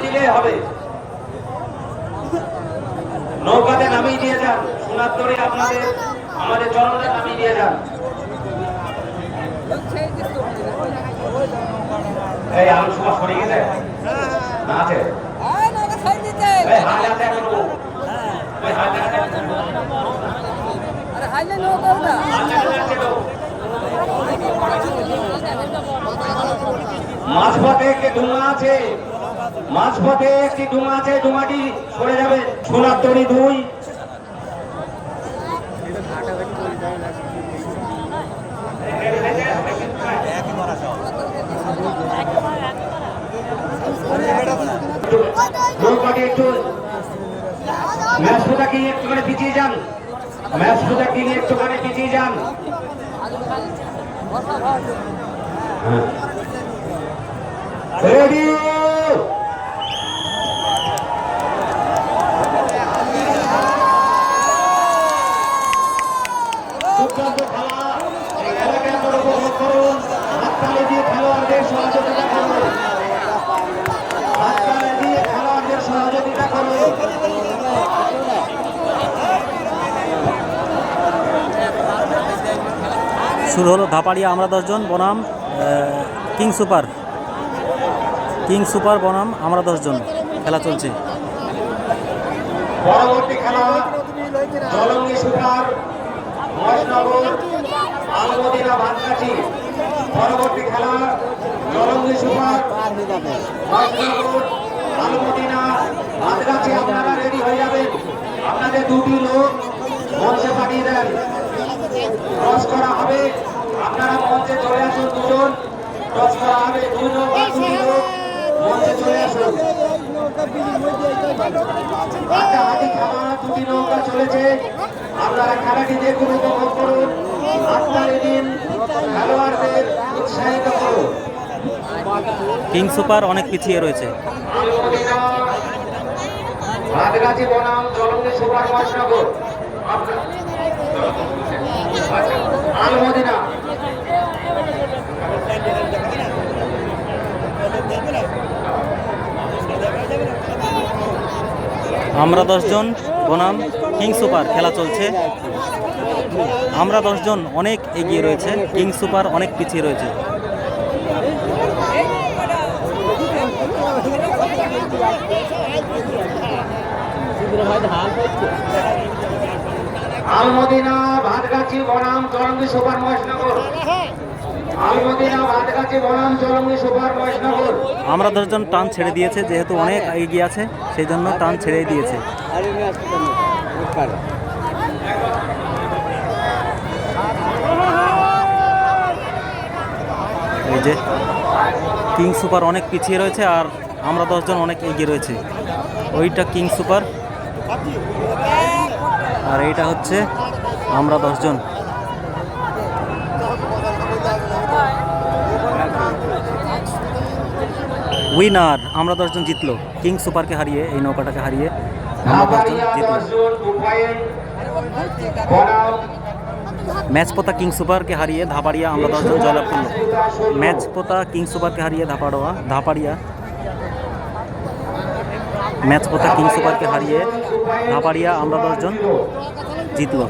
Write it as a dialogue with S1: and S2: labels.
S1: দিলে হবে। নৌকাতে নামিয়ে দিয়ে যান, সোনার দড়ি আপনাদের আমাদের জনগণের নামিয়ে দিয়ে যান। এই আলু সব সরে গেছে না আছে? মাঝপথে একটি ডুঙা আছে, মাঝপথে একটি ডুঙা আছে, ডুঙাটি সরে যাবে। সোনার দড়ি 2। নৌকাটি একটু ম্যাচটা কি একটুখানি পিছিয়ে যান, ম্যাচটা কি একটুখানি পিছিয়ে যান। রেডি দুর্দান্ত খেলা, এই খেলাকে আপনারা উপভোগ করুন। হাততালি দিয়ে খেলোয়াড়দের সহযোগিতা করুন, হাততালি দিয়ে খেলোয়াড়দের সহযোগিতা করুন।
S2: শুরু হলো ধাপাড়িয়া আমরা 10 জন বনাম কিং সুপার বনাম আমরা 10 জন। খেলা চলছে।
S1: পরবর্তী খেলা জলঙ্গি সুপার মহেশনগর আলমদিনা ভাতগাছি। পরবর্তী খেলা জলঙ্গি সুপার মহেশনগর আলমদিনা ভাতগাছি। আপনারা রেডি হয়ে যাবেন। আপনাদের 2টি লোক মঞ্চে পাঠিয়ে দেন, ক্রস করা হবে। আপনারা মঞ্চে চলে আসুন, 2 জন ক্রস করা হবে। 2 লোক মঞ্চে চলে আসুন। হাড্ডাহাড্ডি খেলা, 2টি নৌকা চলেছে। আপনারা খেলাটি দেখুন, উপভোগ করুন, হাততালি দিন, খেলোয়াড়দের উৎসাহিত করুন।
S2: কিং সুপার অনেক পিছিয়ে রয়েছে।
S1: ভাতগাছি বনাম জলঙ্গি সুপার মহেশনগর আলমদিনা।
S2: আমরা 10 জন বনাম কিং সুপার খেলা চলছে। আমরা 10 জন অনেক এগিয়ে রয়েছে, কিং সুপার অনেক পিছিয়ে রয়েছে।
S1: আলমদিনা ভাতগাছি বনাম জলঙ্গি সুপার মহেশনগর। আলমদিনা ভাতগাছি বনাম জলঙ্গি সুপার মহেশনগর।
S2: আমরা 10 জন টান ছেড়ে দিয়েছে, যেহেতু অনেক এগিয়ে আছে সেই জন্য টান ছেড়ে দিয়েছে। এই যে কিং সুপার অনেক পিছিয়ে রয়েছে আর আমরা 10 জন অনেক এগিয়ে রয়েছে। ওইটা কিং সুপার আর এইটা হচ্ছে আমরা 10 জন। উইনার আমরা 10 জন জিতলো, কিং সুপারকে হারিয়ে, এই নৌকাটাকে হারিয়ে আমরা 10 জন জিতলো। ম্যাচ পোতা কিং সুপারকে হারিয়ে ধাপাড়িয়া আমরা 10 জন জয়লাভ করলো। ম্যাচ পোতা কিং সুপারকে হারিয়ে ধাপাড়িয়া ম্যাচ পোতা কিং সুপারকে হারিয়ে ধাপাড়িয়া আমরা 10 জন জিতলো।